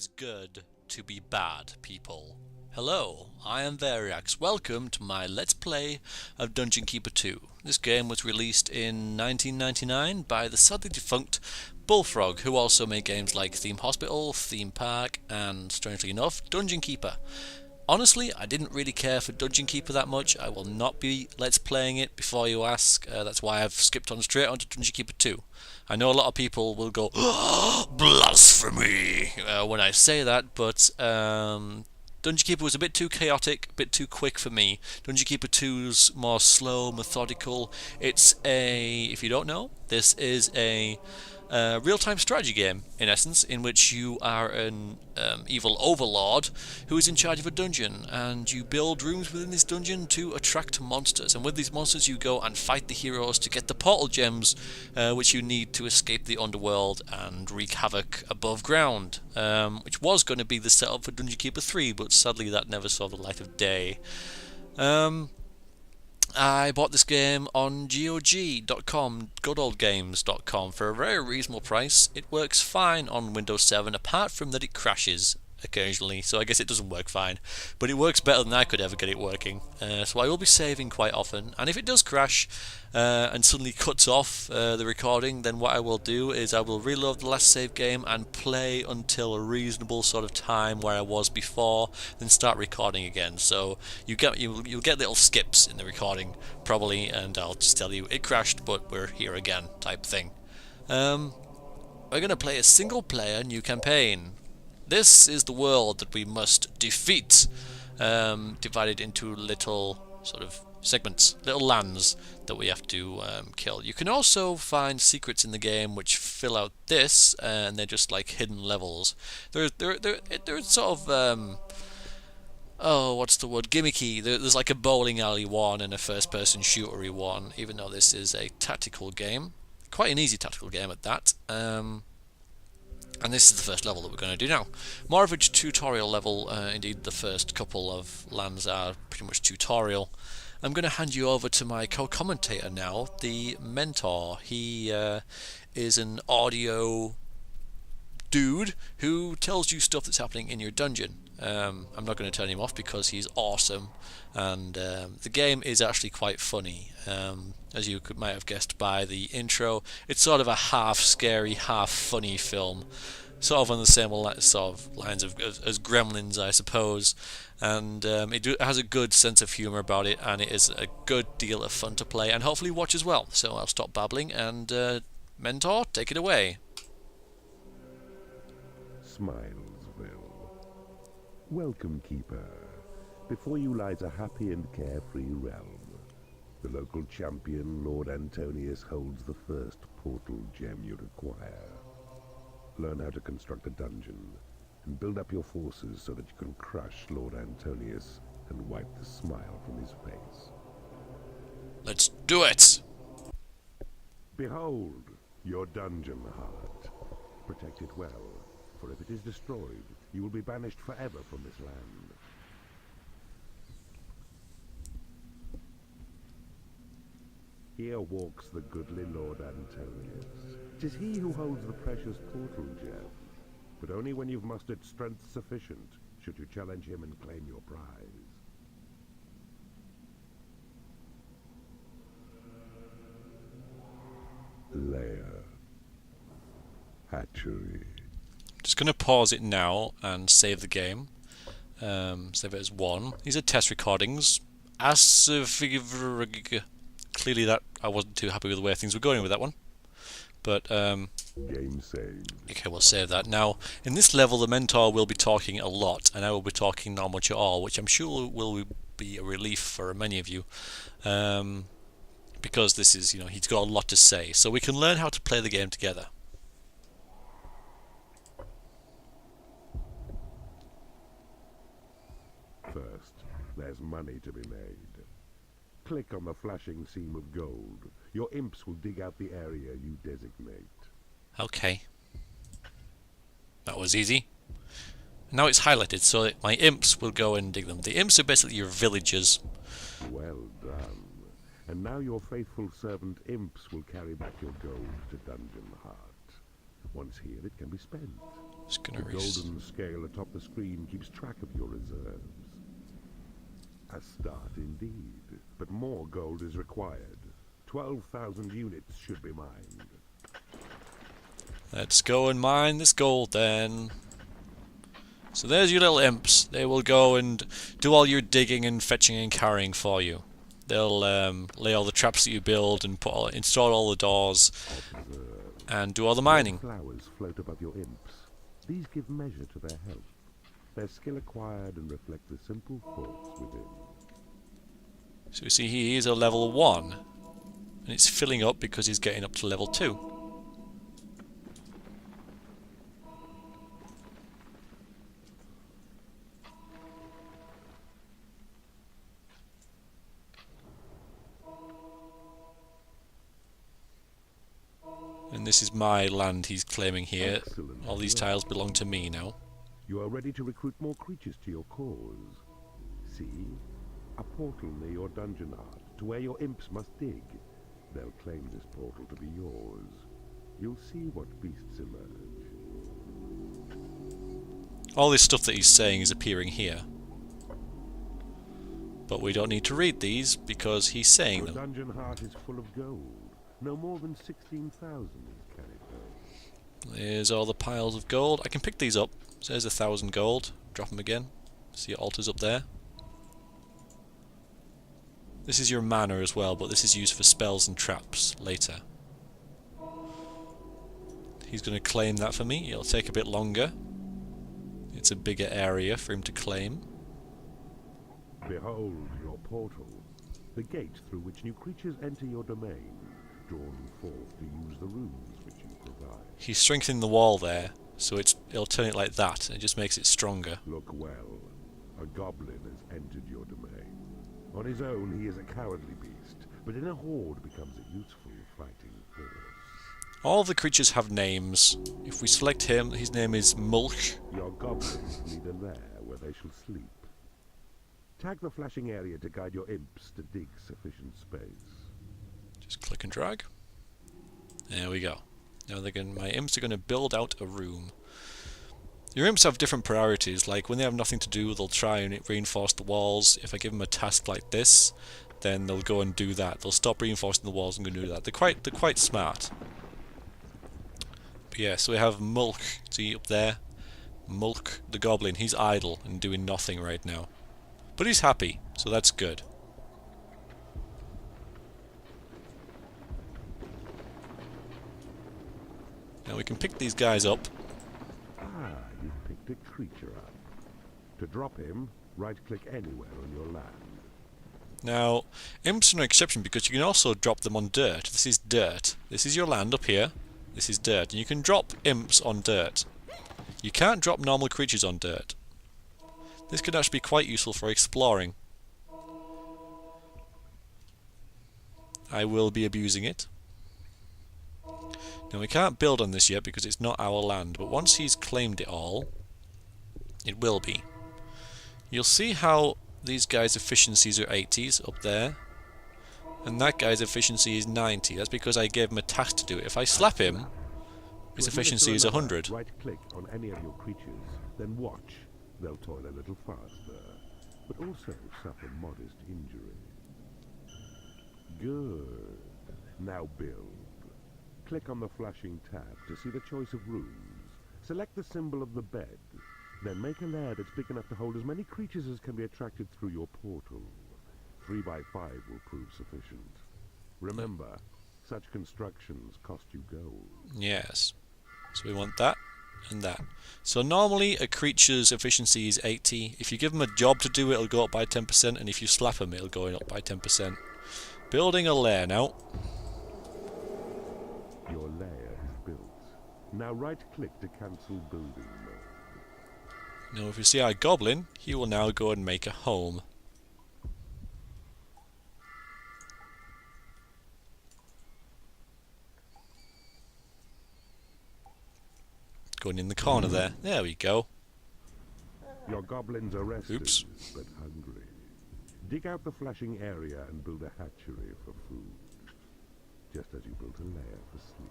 is good to be bad, people. Hello, I am Variax. Welcome to my Let's Play of Dungeon Keeper 2. This game was released in 1999 by the sadly defunct Bullfrog, who also made games like Theme Hospital, Theme Park, and, strangely enough, Dungeon Keeper. Honestly, I didn't really care for Dungeon Keeper that much. I will not be Let's Playing it before you ask. That's why I've skipped on straight onto Dungeon Keeper 2. I know a lot of people will go, blasphemy, when I say that, but Dungeon Keeper was a bit too chaotic, a bit too quick for me. Dungeon Keeper 2's more slow, methodical. It's if you don't know, this is a real-time strategy game, in essence, in which you are an evil overlord who is in charge of a dungeon, and you build rooms within this dungeon to attract monsters, and with these monsters you go and fight the heroes to get the portal gems, which you need to escape the underworld and wreak havoc above ground, which was going to be the setup for Dungeon Keeper 3, but sadly that never saw the light of day. I bought this game on GOG.com, goodoldgames.com, for a very reasonable price. It works fine on Windows 7, apart from that it crashes occasionally, so I guess it doesn't work fine. But it works better than I could ever get it working. So I will be saving quite often, and if it does crash and suddenly cuts off the recording, then what I will do is I will reload the last save game and play until a reasonable sort of time where I was before, then start recording again. So you'll get little skips in the recording probably, and I'll just tell you it crashed but we're here again type thing. We're going to play a single player new campaign. This is the world that we must defeat, divided into little sort of segments, little lands that we have to kill. You can also find secrets in the game which fill out this, and they're just like hidden levels. They're sort of oh, what's the word? Gimmicky. There's like a bowling alley one and a first-person shootery one, even though this is a tactical game, quite an easy tactical game at that. And this is the first level that we're going to do now. More of a tutorial level, indeed the first couple of lands are pretty much tutorial. I'm going to hand you over to my co-commentator now, the Mentor. He is an audio dude who tells you stuff that's happening in your dungeon. I'm not going to turn him off because he's awesome, and the game is actually quite funny. As you might have guessed by the intro, it's sort of a half scary, half funny film, sort of on the same sort of lines as Gremlins, I suppose. And it has a good sense of humour about it, and it is a good deal of fun to play and hopefully watch as well. So I'll stop babbling and Mentor, take it away. Smilesville. Welcome, Keeper. Before you lies a happy and carefree realm. The local champion, Lord Antonius, holds the first portal gem you require. Learn how to construct a dungeon, and build up your forces so that you can crush Lord Antonius and wipe the smile from his face. Let's do it! Behold, your dungeon heart. Protect it well, for if it is destroyed, you will be banished forever from this land. Here walks the goodly Lord Antonius. 'Tis he who holds the precious portal gem, but only when you've mustered strength sufficient should you challenge him and claim your prize. Lair. Hatchery. Just going to pause it now and save the game. Save it as 1. These are test recordings. Clearly that I wasn't too happy with the way things were going with that one. But, Game saved. okay, we'll save that. Now, in this level, the Mentor will be talking a lot, and I will be talking not much at all, which I'm sure will be a relief for many of you. Because this is, he's got a lot to say. So we can learn how to play the game together. First, there's money to be made. Click on the flashing seam of gold. Your imps will dig out the area you designate. Okay. That was easy. Now it's highlighted so that my imps will go and dig them. The imps are basically your villagers. Well done. And now your faithful servant imps will carry back your gold to Dungeon Heart. Once here, it can be spent. Just The gonna golden scale atop the screen keeps track of your reserves. A start indeed, but more gold is required. 12,000 units should be mined. Let's go and mine this gold then. So there's your little imps. They will go and do all your digging and fetching and carrying for you. They'll lay all the traps that you build and install all the doors and do all the mining. Flowers float above your imps. These give measure to their health. Their skill acquired and reflect the simple thoughts within. So we see he is a level 1. And it's filling up because he's getting up to level 2. And this is my land he's claiming here. Excellent. All these tiles belong to me now. You are ready to recruit more creatures to your cause. See? A portal near your dungeon heart to where your imps must dig. They'll claim this portal to be yours. You'll see what beasts emerge. All this stuff that he's saying is appearing here. But we don't need to read these because he's saying Your them. dungeon heart is full of gold. No more than 16,000 is carried home. There's all the piles of gold. I can pick these up. So there's 1,000 gold. Drop them again. See your altars up there. This is your mana as well, but this is used for spells and traps later. He's going to claim that for me. It'll take a bit longer. It's a bigger area for him to claim. Behold your portal, the gate through which new creatures enter your domain, drawn forth to use the runes which you provide. He's strengthening the wall there, so it'll turn it like that, and it just makes it stronger. Look well, a goblin has entered your domain. On his own he is a cowardly beast, but in a horde becomes a useful fighting force. All the creatures have names. If we select him, his name is Mulch. Your goblins need a lair where they shall sleep. Tag the flashing area to guide your imps to dig sufficient space. Just click and drag. There we go. Now my imps are going to build out a room. Your imps have different priorities, like when they have nothing to do they'll try and reinforce the walls. If I give them a task like this, then they'll go and do that. They'll stop reinforcing the walls and go and do that. They're quite smart. But yeah, so we have Mulk, see up there? Mulk the goblin, he's idle and doing nothing right now. But he's happy, so that's good. Now we can pick these guys up. Ah, you've picked a creature up. To drop him, right-click anywhere on your land. Now, imps are an exception because you can also drop them on dirt. This is dirt. This is your land up here. This is dirt. And you can drop imps on dirt. You can't drop normal creatures on dirt. This could actually be quite useful for exploring. I will be abusing it. Now we can't build on this yet because it's not our land, but once he's claimed it all, it will be. You'll see how these guys' efficiencies are 80s up there, and that guy's efficiency is 90. That's because I gave him a task to do it. If I slap him, his efficiency is 100. Right-click on any of your creatures, then watch. They'll toil a little faster, but also suffer modest injury. Good. Now build. Click on the flashing tab to see the choice of rooms. Select the symbol of the bed. Then make a lair that's big enough to hold as many creatures as can be attracted through your portal. 3 by 5 will prove sufficient. Remember, such constructions cost you gold. Yes. So we want that and that. So normally a creature's efficiency is 80. If you give them a job to do, it'll go up by 10%, and if you slap them, it'll go up by 10%. Building a lair now. Your lair is built. Now right-click to cancel building mode. Now if you see our goblin, he will now go and make a home. Going in the corner there. There we go. Your goblins are rested, Oops. but hungry. Dig out the flashing area and build a hatchery for food. Just as you built a lair for sleep.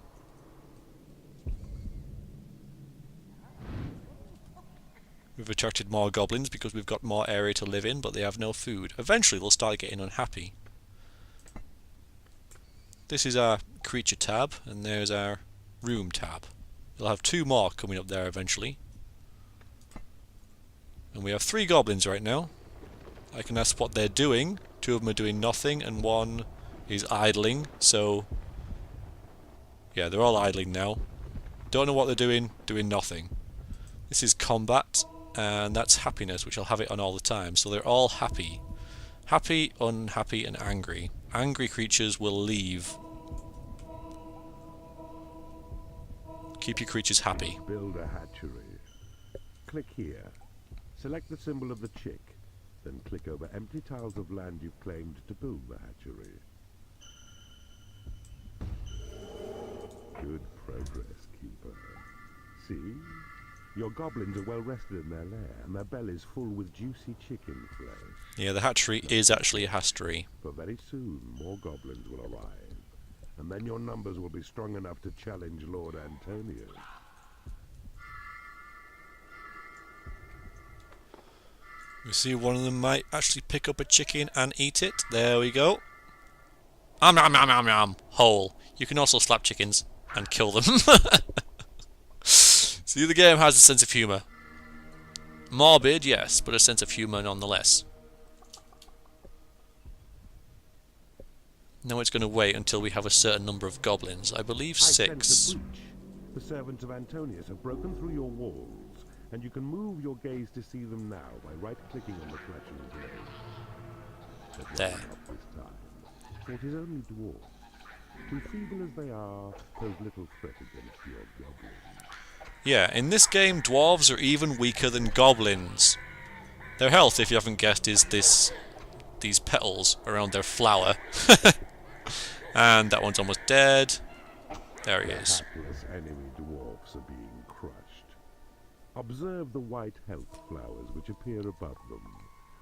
We've attracted more goblins because we've got more area to live in, but they have no food. Eventually they'll start getting unhappy. This is our creature tab, and there's our room tab. We'll have 2 more coming up there eventually. And we have 3 goblins right now. I can ask what they're doing. 2 of them are doing nothing, and 1 is idling, so... yeah, they're all idling now. Don't know what they're doing nothing. This is combat, and that's happiness, which I'll have it on all the time. So they're all happy. Happy, unhappy, and angry. Angry creatures will leave. Keep your creatures happy. Build a hatchery. Click here. Select the symbol of the chick. Then click over empty tiles of land you've claimed to build the hatchery. Good progress, Keeper. See? Your goblins are well rested in their lair, and their bellies full with juicy chicken flesh. Yeah, the hatchery is actually a hatchery. For very soon, more goblins will arrive, and then your numbers will be strong enough to challenge Lord Antonius. We see one of them might actually pick up a chicken and eat it. There we go. Nom nom nom nom nom. Whole. You can also slap chickens and kill them. See, the game has a sense of humour. Morbid, yes, but a sense of humour nonetheless. Now it's going to wait until we have a certain number of goblins. I believe 6. I sense a breach. The servants of Antonius have broken through your walls, and you can move your gaze to see them now by right-clicking on the flashing blade. There. This time, for it is only dwarfs, who, feeble as they are, pose little threat against your goblins. Yeah, in this game, dwarves are even weaker than goblins. Their health, if you haven't guessed, is these petals around their flower. And that one's almost dead. There he is. Hapless enemy dwarfs are being crushed. Observe the white health flowers which appear above them.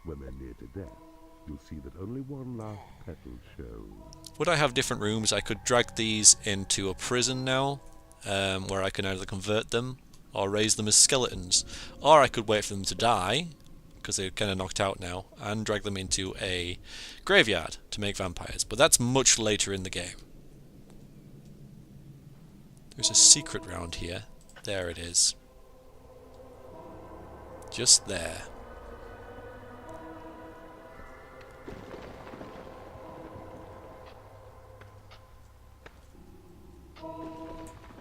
When they're near to death, you'll see that only one last petal shows. Would I have different rooms? I could drag these into a prison now, where I can either convert them or raise them as skeletons. Or I could wait for them to die, because they're kind of knocked out now, and drag them into a graveyard to make vampires. But that's much later in the game. There's a secret round here. There it is. Just there.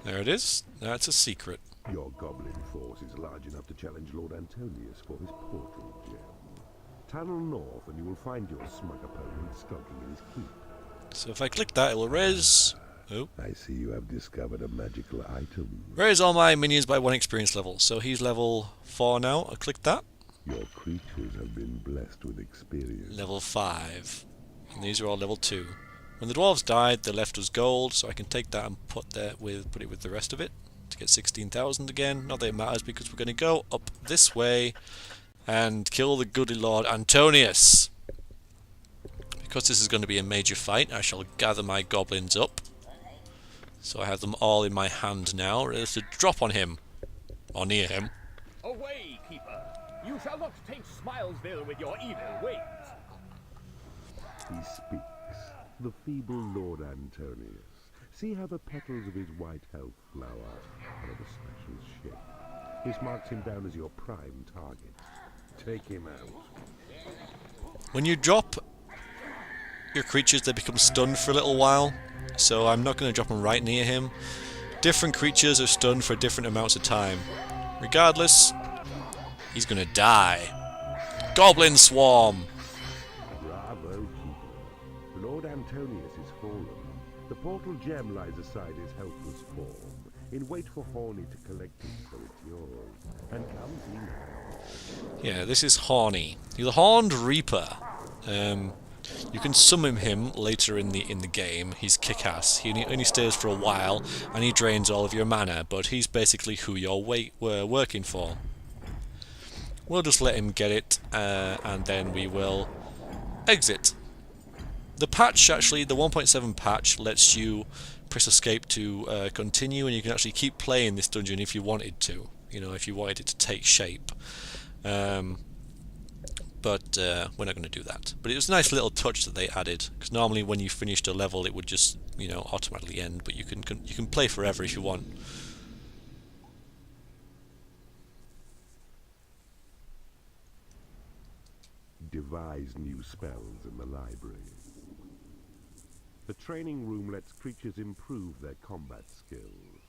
There it is. That's a secret. Your goblin force is large enough to challenge Lord Antonius for his portal gem. Tunnel north and you will find your smug opponent skulking in his keep. So if I click that, it will raise... Oh. I see you have discovered a magical item. Raise all my minions by 1 experience level. So he's level 4 now. I click that. Your creatures have been blessed with experience. Level 5. And these are all level 2. When the dwarves died, they left us gold, so I can take that and put it with the rest of it to get 16,000 again. Not that it matters, because we're going to go up this way and kill the goody Lord Antonius. Because this is going to be a major fight, I shall gather my goblins up. So I have them all in my hand now, ready to drop on him. Or near him. Away, Keeper! You shall not taint Smilesville with your evil ways! He speaks. The feeble Lord Antonius. See how the petals of his white health flower are of a special shape. This marks him down as your prime target. Take him out. When you drop your creatures, they become stunned for a little while, so I'm not going to drop them right near him. Different creatures are stunned for different amounts of time. Regardless, he's going to die. Goblin Swarm! Bravo, Keeper. Lord Antonius is fallen. The portal gem lies aside his helpless form, in wait for Horny to collect it, so it's yours. And comes he now. Yeah, this is Horny. He's a Horned Reaper. You can summon him later in the game. He's kick-ass. He only stays for a while, and he drains all of your mana, but he's basically who you're working for. We'll just let him get it, and then we will exit. The patch, actually, the 1.7 patch, lets you press escape to continue, and you can actually keep playing this dungeon if you wanted to. You know, if you wanted it to take shape. Um, but we're not going to do that. But it was a nice little touch that they added, because normally when you finished a level, it would just automatically end. But you can play forever if you want. Devise new spells in the library. The training room lets creatures improve their combat skills.